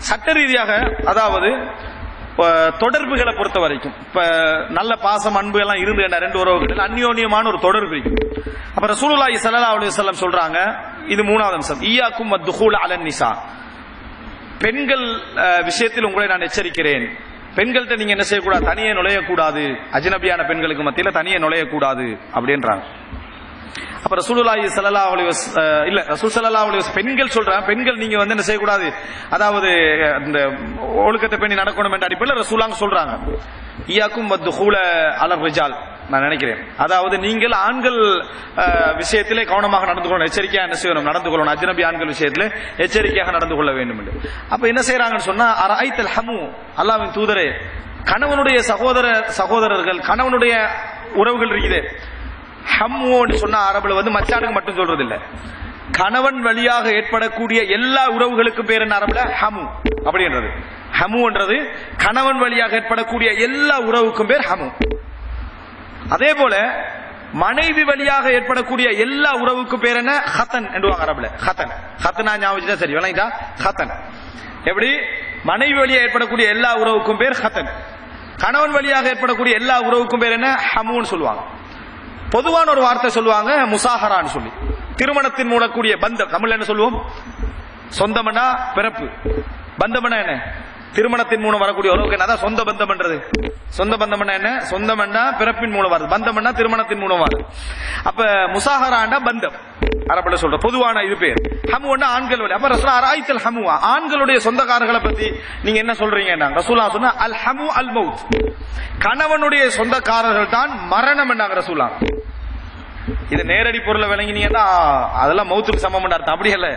சட்ட ரீதியாக அதாவது தொடர்புகளை பொறுத்த வரைக்கும் இப்ப நல்ல பாசம் அன்பு எல்லாம் இருந்து ரெண்டு உறவுகள் அந்யோன்யமான ஒரு தொடர்பு இருக்கு. அப்ப ரசூலுல்லாஹி ஸல்லல்லாஹு அலைஹி வஸல்லம் சொல்றாங்க, இது மூணாவது அம்சம், ஈயாக்கும் வத்துஹூல் அலன் நிசா, பெண்கள் விஷயத்தில் உங்களை நான் எச்சரிக்கிறேன். பெண்கள்கிட்ட நீங்க என்ன செய்யக்கூடாது, தனியே நுழையக்கூடாது, அஜ்னபியான பெண்களுக்கு மத்தியில தனியே நுழையக்கூடாது அப்படின்றாங்க. அப்ப ரசூலுல்லாஹி ஸல்லல்லாஹு அலைஹி வஸல்லம் இல்ல ரசூல் ஸல்லல்லாஹு அலைஹி வஸல்லம் பெண்கள் சொல்றாங்க, பெண்கள் நீங்க வந்து என்ன செய்யக்கூடாது, அதாவது இந்த ஒழுக்கத்தை பேணி நடக்கணும் என்ற அடிப்படையில் ரசூலுல்லாஹ் சொல்றாங்க. ஈயாக்கும் வத்துஹூல அலர் ரிஜால், நான் நினைக்கிறேன், அதாவது நீங்கள் ஆண்கள் விஷயத்திலே கவனமாக நடந்து கொள்ளணும், எச்சரிக்கையாக என்ன செய்யணும், நடந்து கொள்ளணும், அஜ்னபி ஆண்கள் விஷயத்திலே எச்சரிக்கையாக நடந்து கொள்ள வேண்டும் என்று. அப்ப என்ன செய்யறாங்கன்னு சொன்னா, அரஐத்தல் ஹமு, அல்லாஹ்வின் தூதரே, கணவனுடைய சகோதரர்கள் கணவனுடைய உறவுகள் இருக்குது. ஹம்முன்னு சொன்னா அரபுல வந்து மச்சானுக்கு மட்டும் சொல்றது இல்ல, கணவன் வழியாக ஏற்படக்கூடிய எல்லா உறவுகளுக்கும் பேர் என்ன அரபுல, ஹமு அப்படின்றது. ஹமுன்றது கணவன் வழியாக ஏற்படக்கூடிய எல்லா உறவுக்கும் பேர் ஹமு. அதே போல மனைவி வழியாக ஏற்படக்கூடிய எல்லா உறவுக்கும் பேர் என்ன, ஹத்தன் என்றுவாங்க அரபுல. ஹத்தன், ஹத்தனா ஞாபகம் சரி விளங்கிட்டா, ஹத்தன். எப்படி மனைவி வழியாக ஏற்படக்கூடிய எல்லா உறவுக்கும் பேர் ஹத்தன், கணவன் வழியாக ஏற்படக்கூடிய எல்லா உறவுக்கும் பேர் என்ன, ஹமுன்னு சொல்லுவாங்க. பொதுவான ஒரு வார்த்தை சொல்லுவாங்க முசாஹரான்னு சொல்லி, திருமணத்தின் மூலக்கூடிய பந்தம். தமிழ்ல என்ன சொல்லுவோம், சொந்தமனா பிறப்பு, பந்தமனா என்ன, திருமணத்தின் மூலம் வரக்கூடிய உறவுக்கு என்ன, சொந்த பந்தம் பண்றது. சொந்த பந்தம் என்ன, சொந்தம்னா பிறப்பின் மூலம் வருது, பந்தம்னா திருமணத்தின் மூலம் வருது. அப்ப முசாஹராண்டா பந்தம் அரபுல சொல்ற பொதுவான இது பேர். ஹமுன்னா ஆண்கள் வழி. அப்ப ரசூலுல்லாஹ் அரஐத்தல் ஹமு, ஆண்களுடைய சொந்தக்காரர்களை பத்தி நீங்க என்ன சொல்றீங்க? ரசூலுல்லாஹ் சொன்னா அல் ஹமு அல் மௌத், கணவனுடைய சொந்தக்காரர்கள் தான் மரணம் என்றாங்க ரசூலுல்லாஹ். இது நேரடி பொருளை விளங்கினீங்கன்னா அதெல்லாம் மௌத்துக்கு சமம் அர்த்தம். அப்படி இல்ல,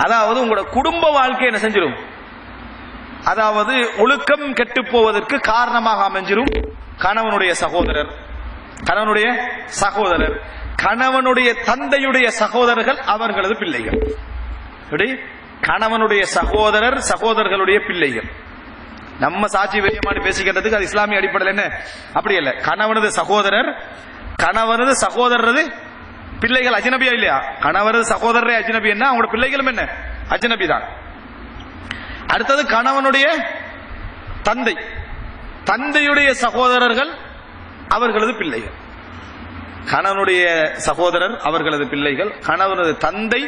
அதாவது உங்களோட குடும்ப வாழ்க்கை என்ன செஞ்சிடும், அதாவது ஒழுக்கம் கெட்டு போவதற்கு காரணமாக அமைஞ்சிரும் கணவனுடைய சகோதரர், கணவனுடைய சகோதரர், கணவனுடைய தந்தையுடைய சகோதரர்கள், அவர்களது பிள்ளைகள். கணவனுடைய சகோதரர், சகோதரர்களுடைய பிள்ளைகள். நம்ம சாட்சி வெளியமானு பேசிக்கிறதுக்கு அது இஸ்லாமிய அடிப்படையில் என்ன, அப்படி இல்ல, கணவனது சகோதரர், கணவனது சகோதரரது பிள்ளைகள் அஜ்னபியா இல்லையா, கணவனது சகோதரரே அஜ்னபி என்ன, அவங்களோட பிள்ளைகளும் என்ன அஜ்னபி தான். அடுத்தது கணவனுடைய தந்தை, தந்தையுடைய சகோதரர்கள், அவர்களது பிள்ளைகள். கணவனுடைய சகோதரர் அவர்களது பிள்ளைகள், கணவனது தந்தை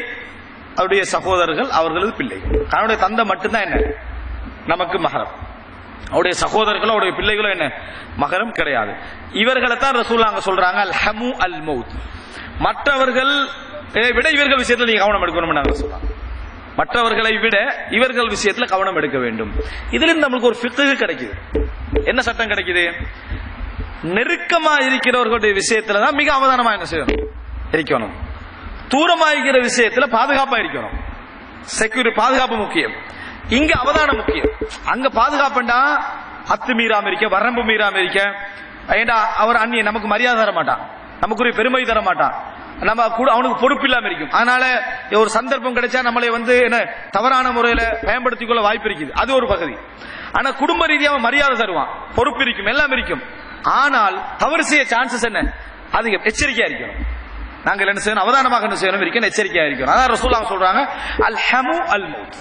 அவருடைய சகோதரர்கள் அவர்களது பிள்ளைகள். கணவனுடைய தந்தை மட்டும்தான் என்ன நமக்கு மகரம், அவருடைய சகோதரர்களோ அவருடைய பிள்ளைகளோ என்ன மகரம் கிடையாது. இவர்களை தான் ரசூலுல்லாஹ் சொல்றாங்க அல் ஹமு அல் மௌத். மற்றவர்கள் விட இவர்கள் விஷயத்தில் நீங்க கவனம் எடுக்கணும் சொல்றாங்க, மற்றவர்களை விட இவர்கள் விஷயத்துல கவனம் எடுக்க வேண்டும். இதுல நம்மளுக்கு ஒரு ஃபிக்ஹ் கிடைக்குது. என்ன சட்டம் கிடைக்குது, நெருக்கமா இருக்கிறவர்களுடைய விஷயத்துல தான் மிக அவதானமா என்ன செய்யணும், இருக்கணும். தூரமா இருக்கிற விஷயத்துல பாதுகாப்பா இருக்கணும். செக்யூரிட்டி பாதுகாப்பு முக்கியம், இங்க அவதானம் முக்கியம். அங்க பாதுகாப்புண்டா அத்து மீறாம இருக்க, வரம்பு மீறாம இருக்க, ஏண்டா அவர் அந்நிய நமக்கு மரியாதை தர மாட்டான், நமக்குரிய பெருமை தர மாட்டான், நம்ம கூட அவனுக்கு பொறுப்பு இல்லாம இருக்கும். அதனால ஒரு சந்தர்ப்பம் கிடைச்சா நம்மளை வந்து என்ன தவறான முறையில பயன்படுத்திக் கொள்ள வாய்ப்பு இருக்குது, அது ஒரு பகுதி. ஆனா குடும்ப ரீதியாக மரியாதை தருவான், பொறுப்பு இருக்கும், எல்லாம் இருக்கும். ஆனால் தவறு செய்ய சான்சஸ் என்ன அதிகம், எச்சரிக்கையா இருக்கணும். நாங்கள் என்ன செய்யணும், அவதானமாக என்ன செய்யணும், இருக்கணும், எச்சரிக்கையா இருக்கணும். அதான் ரசூலுல்லாஹ் சொல்றாங்க அல் ஹமு அல் மௌத்,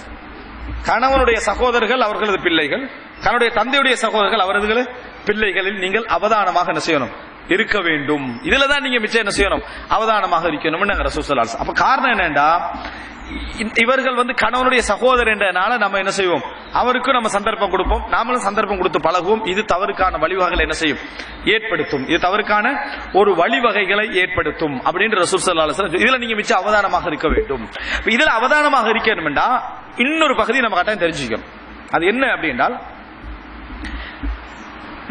கணவனுடைய சகோதரர்கள் அவர்களது பிள்ளைகள், கணவனுடைய தந்தையுடைய சகோதரர்கள் அவரது பிள்ளைகளில் நீங்கள் அவதானமாக என்ன செய்யணும், இருக்க வேண்டும். இதுலதான் நீங்க மிச்சம் என்ன செய்யணும், அவதானமாக இருக்கணும். ரசூலுல்லாஹ் ஸல்லல்லாஹு அலைஹி வஸல்லம். அப்ப காரணம் என்னண்டா, இவர்கள் வந்து கணவனுடைய சகோதரர் என்றனால நம்ம என்ன செய்வோம், அவருக்கும் நம்ம சந்தர்ப்பம் கொடுப்போம், நாமளும் சந்தர்ப்பம் கொடுத்து பழகுவோம். இது தவறுக்கான வழிவகைகளை என்ன செய்யும், ஏற்படுத்தும். இது தவறுக்கான ஒரு வழிவகைகளை ஏற்படுத்தும் அப்படின்னு ரசூலுல்லாஹி ஸல்லல்லாஹு அலைஹி வஸல்லம். இதுல நீங்க மிச்சம் அவதானமாக இருக்க வேண்டும். இதுல அவதானமாக இருக்கணும்டா இன்னொரு பகுதி நம்ம கட்டாயம் தெரிஞ்சுக்கணும். அது என்ன அப்படின்றால்,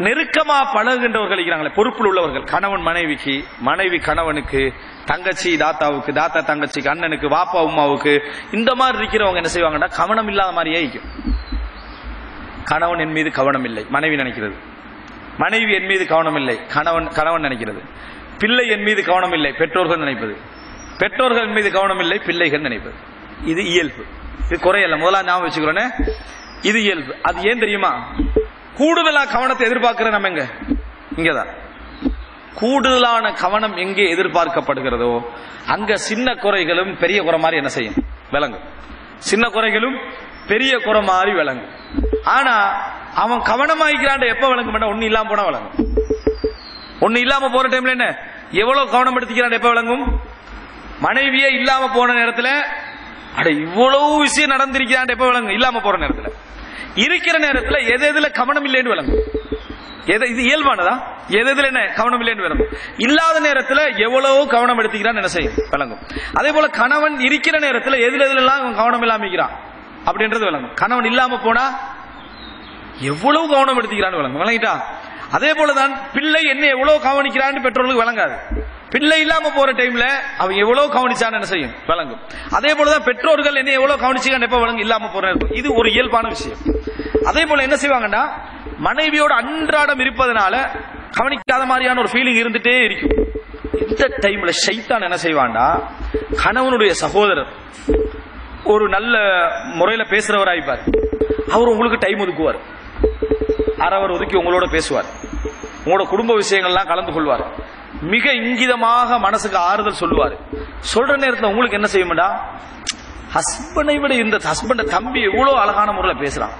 நெருக்கமா பழகுகின்றவர்கள் இருக்கிறாங்களே, பொறுப்பில் உள்ளவர்கள், கணவன் மனைவிக்கு, மனைவி கணவனுக்கு, தங்கச்சி தாத்தாவுக்கு, தாத்தா தங்கச்சிக்கு, அண்ணனுக்கு, வாப்பா உமாவுக்கு, இந்த மாதிரி இருக்கிறவங்க என்ன செய்வாங்கன்னா கவனம் இல்லாத மாதிரியே இருக்கும். கணவன் என் மீது கவனம் இல்லை மனைவி நினைக்கிறது, மனைவி என் மீது கவனம் இல்லை கணவன் நினைக்கிறது, பிள்ளை என் மீது கவனம் இல்லை பெற்றோர்கள் நினைப்பது, பெற்றோர்கள் மீது கவனம் இல்லை பிள்ளைகள் நினைப்பது. இது இயல்பு, இது குறையல்ல, முதல்ல ஞாபகம் வச்சுக்கிறோன்னே, இது இயல்பு. அது ஏன் தெரியுமா, கூடுதலா கவனத்தை எதிர்பார்க்கிற நம்ம எங்க, இங்கதான் கூடுதலான கவனம் எங்கே எதிர்பார்க்கப்படுகிறதோ அங்க சின்ன குறைகளும் பெரிய குறை மாதிரி என்ன செய்யும், விளங்கும். சின்ன குறைகளும் பெரிய குறை மாதிரி விளங்கும். ஆனா அவன் கவனமாயிக்கிறான் எப்ப விளங்க மாட்டான், ஒண்ணு இல்லாம போனா விளங்கும். ஒண்ணு இல்லாம போற டைம்ல என்ன எவ்வளவு கவனம் எடுத்துக்கிறான் எப்ப விளங்கும். மனைவியே இல்லாம போன நேரத்துல அட இவ்வளவு விஷயம் நடந்திருக்கிறான் எப்ப விளங்கும். இல்லாம போற நேரத்துல இருக்கிற நேரத்துல எது எதுல கவனம் இல்லைன்னு விளங்கும். இது இயல்பானதா, எது எதுல என்ன கவனம் இல்லைன்னு விளங்கும். இல்லாத நேரத்துல எவ்வளவு கவனம் எடுத்துக்கிறான் என்ன செய்யும் விளங்கும். அதே போல கணவன் இருக்கிற நேரத்துல எதுல எல்லாம் கவனம் இல்லாம அப்படின்றது விளங்கும். கணவன் இல்லாம போனா எவ்வளவு கவனம் எடுத்துக்கிறான்னு விளங்கும். விளங்கிட்டா? அதே போலதான் பிள்ளை என்ன எவ்வளவு கவனிக்கிறான்னு பெற்றோர்களுக்கு விளங்காது. பிள்ளை இல்லாம போற டைம்ல அவன் எவ்வளவு கவனிச்சான்னு என்ன செய்யும் விளங்கும். அதே போலதான் பெற்றோர்கள் என்ன எவ்வளவு கவனிச்சுக்கான்னு எப்ப விளங்கும் இல்லாம போற நேரம். இது ஒரு இயல்பான விஷயம். அதே போல என்ன செய்வாங்கன்னா மனைவியோட அன்றாடம் இருப்பதனால கவனிக்காத மாதிரியான ஒரு ஃபீலிங் இருந்துட்டே இருக்கும். இந்த டைம்ல ஷைத்தான் என்ன செய்வான்டா, கணவனுடைய சகோதரர் ஒரு நல்ல முறையில பேசுறவராய்ப்பார். அவர் உங்களுக்கு டைம் ஒதுக்குவார், அறவர் ஒதுக்கி உங்களோட பேசுவார், உங்களோட குடும்ப விஷயங்கள்லாம் கலந்து கொள்வார், மிக இங்கிதமாக மனசுக்கு ஆறுதல் சொல்லுவார். சொல்ற நேரத்தில் உங்களுக்கு என்ன செய்யும்டா, ஹஸ்பண்டை விட இந்த ஹஸ்பண்ட தம்பி எவ்வளவு அழகான முறையில் பேசுறான்,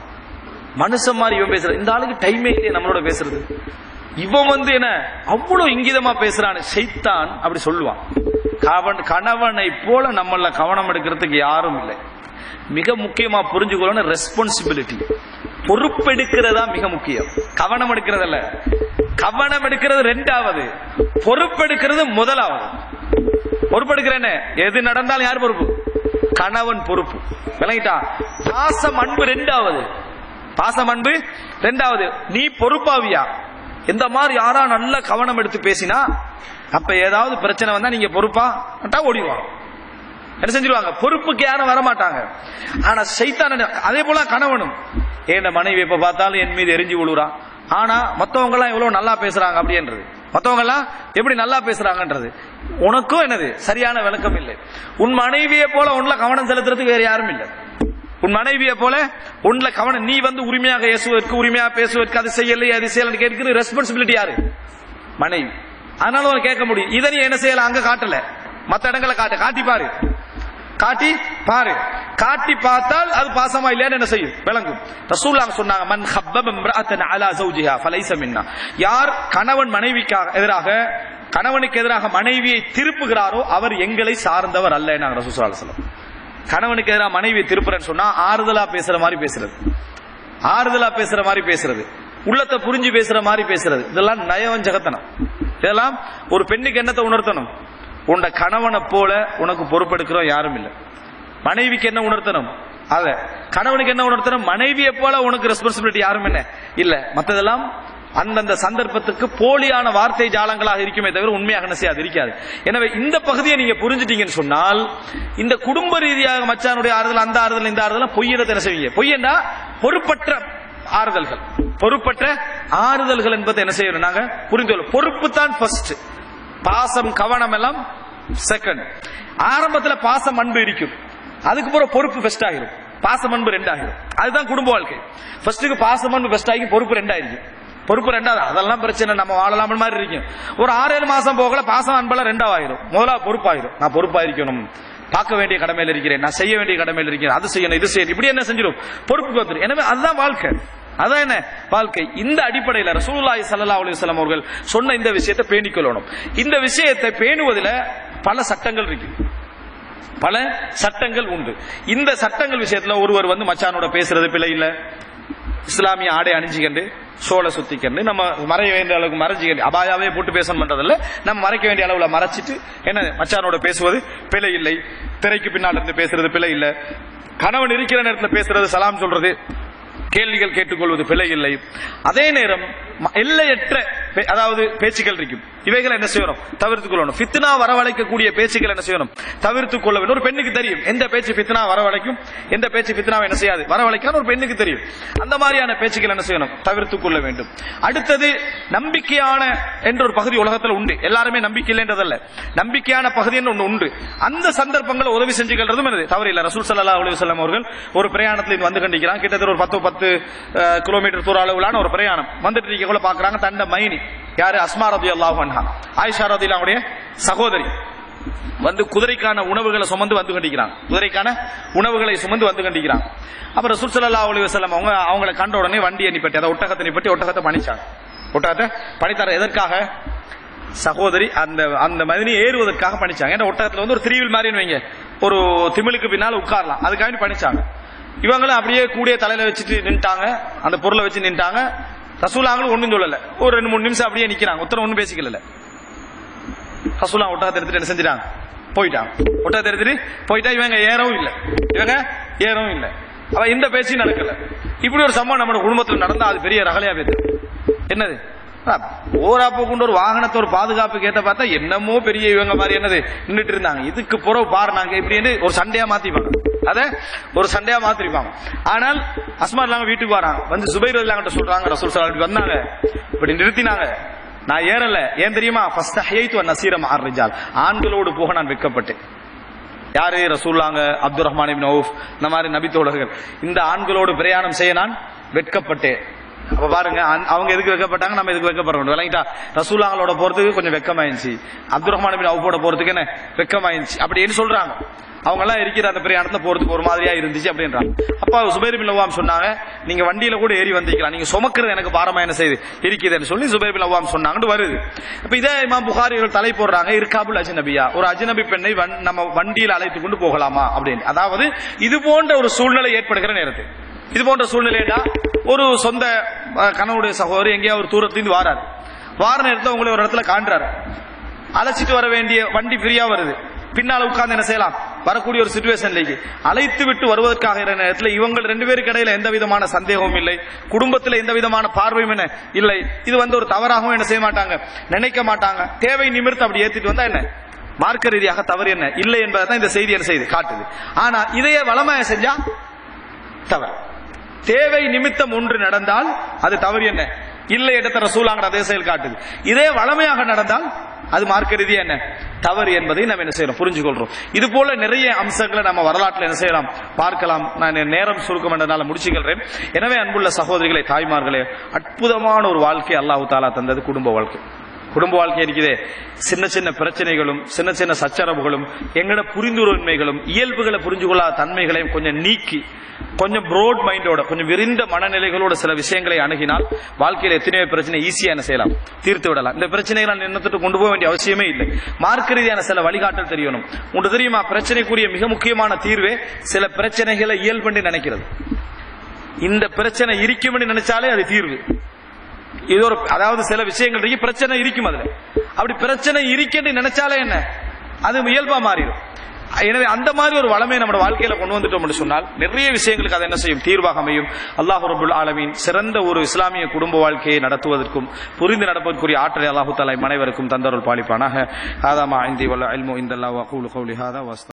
மனுஷன் மாதிரி இவன் பேசுறான், இந்த ஆளுக்கு டைமே இல்லையே நம்மளோட பேசுறது, இவன் என்ன அவ்வளவு இங்கிதமா பேசுறான்னு ஷைத்தான் அப்படி சொல்லுவான். கணவனை போல நம்மள கவனம் எடுக்கிறதுக்கு யாரும் இல்லை. மிக முக்கியமா புரிஞ்சுக்கணும், ரெஸ்பான்சிபிலிட்டி, பொறுப்பெடுக்கிறதா மிக முக்கியம். கவனம் எடுக்கிறதல்ல, கவனம் எடுக்கிறது ரெண்டாவது, பொறுப்பெடுக்கிறது முதலாவது. பொறுப்பெடுக்கிறேன்னு எது நடந்தாலும் யார் பொறுப்பு? கணவன் பொறுப்பு. விளங்கிட்டா? பாசம் அன்பு ரெண்டாவது, பாசம் அன்பு ரெண்டாவது. நீ பொறுப்பாவியா? இந்த மாதிரி யாரா நல்ல கவனம் எடுத்து பேசினா அப்ப ஏதாவது பிரச்சனை வந்தா நீங்க பொறுப்பா ஓடிடுவாங்க, என்ன செஞ்சிருவாங்க, பொறுப்புக்கு யாரும் வரமாட்டாங்க. ஆனா ஷைத்தான் அதே போல கணவனும் ஏன் மனைவி எப்ப பார்த்தாலும் என் மீது எரிஞ்சு விழுறா, ஆனா மத்தவங்க எல்லாம் எவ்வளவு நல்லா பேசுறாங்க அப்படின்றது, மத்தவங்க எல்லாம் எப்படி நல்லா பேசுறாங்கன்றது உனக்கும் என்னது சரியான விளக்கம் இல்லை. உன் மனைவியை போல உன்ல கவனம் செலுத்துறதுக்கு வேற யாரும் இல்லை. உன் மனைவியை போல உன்ல கவனம், நீ உரிமையாக பேசுவதற்கு, உரிமையாக பேசுவதற்கு, அது செய்யலை அது செய்யல கேட்கிற ரெஸ்பான்சிபிலிட்டி யாரு? மனைவி. அதனால உனக்கு கேட்க முடியும். இதை நீ என்ன செய்யல, அங்க காட்டல, மத்த இடங்களை காட்டி பாரு, காட்டி பாரு, காட்டி பார்த்தால் அது பாசமா இல்லையான்னு என்ன செய்யும் விளங்கும். ரசூலுல்லாஹ் சொன்னாங்க, மன் ஹப்பப இம்ரஅத்தன் அலா ஜௌஜிஹா ஃபலைஸ மின்னா. யார் கணவன் மனைவிக்கு எதிராக மனைவியை திருப்புகிறாரோ அவர் எங்களை சார்ந்தவர் அல்ல. நாங்க ரசூலுல்லாஹி ஸல்லல்லாஹு அலைஹி வஸல்லம் கணவனுக்கு எதிராக மனைவி திருப்புறன்னு சொன்னா ஆறுதலா பேசுற மாதிரி பேசுறது, ஆறுதலா பேசுற மாதிரி பேசுறது, உள்ளத்தை புரிஞ்சு பேசுற மாதிரி பேசுறது, இதெல்லாம் நயவஞ்சகத்தனம். இதெல்லாம் ஒரு பெண்ணுக்கு என்னத்தை உணர்த்தணும், உன்னை கணவனை போல உனக்கு பொறுப்பெடுக்கிறோம் யாரும் இல்லை. மனைவிக்கு என்ன உணர்த்தணும், அத கணவனுக்கு என்ன உணர்த்தணும், மனைவியை போல உனக்கு ரெஸ்பான்சிபிலிட்டி யாரும் என்ன இல்ல. மற்றதெல்லாம் அந்தந்த சந்தர்ப்பத்துக்கு போலியான வார்த்தை ஜாலங்களாக இருக்குமே தவிர உண்மையாக என்ன செய்யாது இருக்காது. எனவே இந்த பகுதியை நீங்க புரிஞ்சுட்டீங்கன்னு சொன்னால் இந்த குடும்ப ரீதியாக மச்சானுடைய ஆறுதல், அந்த ஆறுதல், இந்த ஆறுதல் பொய்யத்தை என்ன செய்வீங்க, பொய்யன்னா பொறுப்பற்ற ஆறுதல்கள், பொறுப்பற்ற ஆறுதல்கள் என்பதை என்ன செய்யணும் நாங்க புரிந்து. பொறுப்பு தான் ஃபர்ஸ்ட், பாசம் கவனம் எல்லாம் செகண்ட். ஆரம்பத்தில் பாசம் அன்பு இருக்கும், அதுக்கு பிறகு பொறுப்பு பெஸ்ட் ஆகிரும், பாசம் அன்பு ரெண்டாகிரும். அதுதான் குடும்ப வாழ்க்கை. ஃபர்ஸ்ட்டுக்கு பாசம் அன்பு பெஸ்ட் ஆகி பொறுப்பு ரெண்டாயிருக்கும். பொறுப்பு ரெண்டாவது, அதெல்லாம் பிரச்சனை, நம்ம வாழலாம் மாதிரி இருக்கும். ஒரு 6-7 மாசம் போகல பாசம் அன்பெல்லாம் ரெண்டாவாயிரும், முதலாவது பொறுப்பாயிரும். நான் பொறுப்பாயிருக்கணும், பார்க்க வேண்டிய கடமையில் இருக்கிறேன், நான் செய்ய வேண்டிய கடமையில் இருக்கிறேன், அது செய்யணும் இது செய்யணும், இப்படி என்ன செஞ்சிடும் பொறுப்பு வந்துடும். எனவே அதுதான் வாழ்க்கை, அதான் என்ன வாழ்க்கை. இந்த அடிப்படையில் ரசூலுல்லாஹி ஸல்லல்லாஹு அலைஹி வஸல்லம் அவர்கள் சொன்ன இந்த விஷயத்தை பேணிக்கொள்ளணும். இந்த விஷயத்தை பேணுவதில் பல சட்டங்கள் இருக்கு, பல சட்டங்கள் உண்டு. இந்த சட்டங்கள் விஷயத்துல ஒருவர் மச்சானோட பேசுறது பிழை இல்ல, இஸ்லாமிய ஆடை அணிஞ்சிக்கண்டு சோலை சுத்திக்கண்டு நம்ம மறைய வேண்டிய அளவுக்கு மறைஞ்சிக்கண்டு, அபாயாவே போட்டு பேசணும் பண்றதில்ல, நம்ம மறைக்க வேண்டிய அளவுல மறைச்சிட்டு என்ன மச்சானோட பேசுவது பிழை இல்லை, திரைக்கு பின்னால் இருந்து பேசுறது பிழை இல்லை, கணவன் இருக்கிற நேரத்தில் பேசுறது, சலாம் சொல்றது, கேள்விகள் கேட்டுக்கொள்வது பிழை இல்லை. அதே நேரம் எல்லையற்ற அதாவது பேச்சுக்கள் இருக்கும், இவைகளை என்ன செய்யணும் தவிர்த்துக் கொள்ளணும். ஃபித்னா வரவழைக்கக்கூடிய பேச்சுக்கள் என்ன செய்யணும் தவிர்த்துக் கொள்ள வேண்டும். ஒரு பெண்ணுக்கு தெரியும் எந்த பேச்சு ஃபித்னா வரவழைக்கும், எந்த பேச்சு ஃபித்னாவை என்ன செய்யாது வரவழைக்கான்னு ஒரு பெண்ணுக்கு தெரியும். அந்த மாதிரியான பேச்சுக்கள் என்ன செய்யணும் தவிர்த்துக் கொள்ள வேண்டும். அடுத்தது நம்பிக்கையான என்ற ஒரு பகுதி உலகத்தில் உண்டு, எல்லாருமே நம்பிக்கை இல்லைன்றதல்ல, நம்பிக்கையான பகுதி ஒன்று உண்டு. அந்த சந்தர்ப்பங்களை உதவி செஞ்சுக்கிறதும் என்னது தவறு இல்லை. ரசூல் ஸல்லல்லாஹு அலைஹி வஸல்லம் அவர்கள் ஒரு பிரயாணத்தில் வந்து கண்டிக்கிறாங்க, கிட்டத்தட்ட ஒரு 10 கிலோமீட்டர் தூர அளவிலான ஒரு பிரயாணம் வந்துட்டு இருக்க பாக்குறாங்க. தண்ட மைனி யாரு, அஸ்மா ரலியல்லாஹு அன்ஹா, ஆயிஷா ரலியல்லாஹு அன்ஹா சகோதரி, வந்து குதிரைக்கான உணவுகளை சுமந்து வந்து கண்டிக்கிறாங்க. குதிரைக்கான உணவுகளை சுமந்து வந்து கண்டிக்கிறாங்க. அப்புறம் ரசூல் ஸல்லல்லாஹு அலைஹி வஸல்லம் அவங்களை கண்ட உடனே வண்டியை நிப்பட்டி, அதை ஒட்டகத்தை நிப்பட்டி ஒட்டகத்தை பணிச்சாங்க. ஒட்டகத்தை பணித்தார எதற்காக? சகோதரி அந்த மதினியை ஏறுவதற்காக பணிச்சாங்க. ஏன்னா ஒட்டகத்துல வந்து ஒரு திரிவில் மாதிரி வைங்க, ஒரு திமிழுக்கு பின்னால் உட்காரலாம், அதுக்காக பணிச்சாங்க. இவங்களும் அப்படியே கூடிய தலையில வச்சுட்டு நின்ட்டாங்க, அந்த பொருளை வச்சு நின்ட்டாங்க. ரசூலாங்களும் ஒன்னும் சொல்லல, ஒரு 2-3 நிமிஷம் அப்படியே நிக்கிறாங்க, ஒருத்தர் ஒன்னும் பேசிக்கல. ரசூலா ஒட்டகத்தை எடுத்துட்டு என்ன செஞ்சிட்டாங்க? போயிட்டாங்க. ஒட்டகத்தை எடுத்துட்டு போயிட்டா இவங்க ஏறவும் இல்லை, அப்ப இந்த பேச்சு நடக்கல. இப்படி ஒரு சம்பவம் நம்ம குடும்பத்தில் நடந்தா அது பெரிய ரகலையா பேரு. என்னது? ஓராப்ப கொண்டு ஒரு வாகனத்தை ஒரு பாதுகாப்பு கேட்ட பார்த்தா என்னமோ பெரிய இவங்க மாதிரி என்னது நின்றுட்டு இருந்தாங்க. இதுக்கு புறவு பாரு நாங்க இப்படி ஒரு சண்டையா மாத்திப்பாங்க, அத ஒரு சண்டையா மாத்திருப்பாங்க. ஆனால் அஸ்மா இல்லாம வீட்டுக்கு வராங்க, வந்து சுபைர் இல்லாம சொல்றாங்க, ரசூல் ஸல்லல்லாஹு அலைஹி வஸல்லம் வந்தாங்க, இப்படி நிறுத்தினாங்க. நான் ஏறல, ஏன் தெரியுமா? ஃபஸ்தஹைது அன் நஸீர மஅர் ரிஜால், ஆண்களோடு போக நான் வெட்கப்பட்டேன். யாரு? ரசூலுல்லாஹ், அப்துர் ரஹ்மான் இப்னு அவுஃப், இந்த மாதிரி நபி தோழர்கள், இந்த ஆண்களோடு பிரயாணம் செய்ய நான் வெட்கப்பட்டேன். அப்ப பாருங்க, அவங்க எதுக்கு வெட்கப்பட்டாங்க, நம்ம எதுக்கு வெட்கப்படணும்? விளங்கிட்டா? ரசூலுல்லாஹ்வோட போறதுக்கு கொஞ்சம் வெட்கமாயிருச்சு, அப்துர் ரஹ்மான் இப்னு அவுஃபோட போறதுக்கு என்ன வெட்கமாயிருச்சு அப்படின்னு சொல்றாங்க. அவங்க எல்லாம் இருக்கிற அந்த பிரயாணத்துல போறதுக்கு ஒரு மாதிரியா இருந்துச்சு அப்படின்றாங்க. அப்ப சுபைர் பின் அவ்வாம் சொன்னாங்க, நீங்க வண்டியில கூட ஏறி வந்திருக்கலாம், நீங்க சுமக்கிறது எனக்கு பாரமா என்ன செய்து இருக்குதுன்னு சொல்லி சுபைர் பின் அவ்வாம் சொன்னாங்கன்னு வருது. அப்ப இதே இமாம் புகாரி தலை போடுறாங்க, இருக்காபுல் அஜ்னபியா, ஒரு அஜ்னபி பெண்ணை நம்ம வண்டியில் அழைத்து கொண்டு போகலாமா அப்படின்னு. அதாவது இது போன்ற ஒரு சூழ்நிலை ஏற்படுகிற நேரத்தில், இது போன்ற சூழ்நிலையா ஒரு சொந்த கணவனுடைய சகோதரி எங்கேயா ஒரு தூரத்திலிருந்து வார நேரத்தில் உங்களை ஒரு இடத்துல காண்றாரு, அழைச்சிட்டு வர வேண்டிய வண்டி ஃப்ரீயா வருது, பின்னால உட்கார்ந்து என்ன செய்யலாம், வரக்கூடிய ஒரு சிச்சுவேஷன்லேக்கு அழைத்து விட்டு வருவதற்காக நேரத்தில் இவங்க 2 பேருக்கு இடையில எந்த விதமான சந்தேகமும் இல்லை, குடும்பத்தில் எந்த விதமான பார்வையும் என்ன இல்லை, இது வந்து ஒரு தவறாகவும் என்ன செய்ய மாட்டாங்க, நினைக்க மாட்டாங்க. தேவை நிமிர்த்து அப்படி ஏத்திட்டு வந்தா என்ன மார்க்க ரீதியாக தவறு என்ன இல்லை என்பதை தான் இந்த செய்தி என்ன செய்து காட்டுது. ஆனா இதையே வளமையா செஞ்சா தவறு. தேவை நிமித்தம் ஒன்று நடந்தால் அது தவறு என்ன இல்லை இடத்த ரசூலாங்கிற அதே செயல் காட்டுது. இதே வளமையாக நடந்தால் அது மார்க்க ரீதியா என்ன தவறு என்பதை நம்ம என்ன செய்யறோம், புரிஞ்சுக்கொள்றோம். இது போல நிறைய அம்சங்களை நம்ம வரலாற்றில் என்ன செய்யலாம், பார்க்கலாம். நான் நேரம் சுருக்கம் என்றனால முடிச்சுக்கிறேன். எனவே அன்புள்ள சகோதரிகளே, தாய்மார்களே, அற்புதமான ஒரு வாழ்க்கை அல்லாஹ் தஆலா தந்தது குடும்ப வாழ்க்கை. குடும்ப வாழ்க்கை இருக்கிறதே, சின்ன சின்ன பிரச்சனைகளும் சின்ன சின்ன சச்சரவுகளும் எங்கட புரிந்துணர்மைகளும் இயல்புகளை புரிஞ்சு கொள்ளாத தன்மைகளையும் கொஞ்சம் நீக்கி, கொஞ்சம் ப்ரோட் மைண்டோட, கொஞ்சம் விரிந்த மனநிலைகளோட சில விஷயங்களை அணுகினால் வாழ்க்கையில் எத்தனையோ பிரச்சனை ஈஸியா என்ன செய்யலாம், தீர்த்து விடலாம். இந்த பிரச்சனைகளை நினைத்துட்டு கொண்டு போக வேண்டிய அவசியமே இல்லை. மார்க்க ரீதியான சில வழிகாட்டல் தெரியணும். உங்களுக்கு தெரியுமா, பிரச்சனைக்குரிய மிக முக்கியமான தீர்வே சில பிரச்சனைகளை இயல்பு நினைக்கிறது. இந்த பிரச்சனை இருக்கும் நினைச்சாலே அது தீர்வு. இது ஒரு, அதாவது சில விஷயங்கள் இருக்கு, பிரச்சனை இருக்கும், அதுல அப்படி பிரச்சனை இருக்குன்னு நினைச்சாலே என்ன அது இயல்பா மாறிடும். எனவே அந்த மாதிரி ஒரு வளமை நம்ம வாழ்க்கையில கொண்டு வந்துட்டோம் சொன்னால் நிறைய விஷயங்களுக்கு அதை என்ன செய்யும், தீர்வாக அமையும். அல்லாஹ் ரப்பல் ஆலமீன் சிறந்த ஒரு இஸ்லாமிய குடும்ப வாழ்க்கையை நடத்துவதற்கும் புரிந்து நடப்பதற்குரிய ஆற்றலை அல்லாஹ் தஆலா அனைவருக்கும் தந்தருள் பாலிப்பானாக. ஹாதா மா இன்தி வல் இல்மு இன்தல்லாஹி வ அகூலு கௌலி ஹாதா வ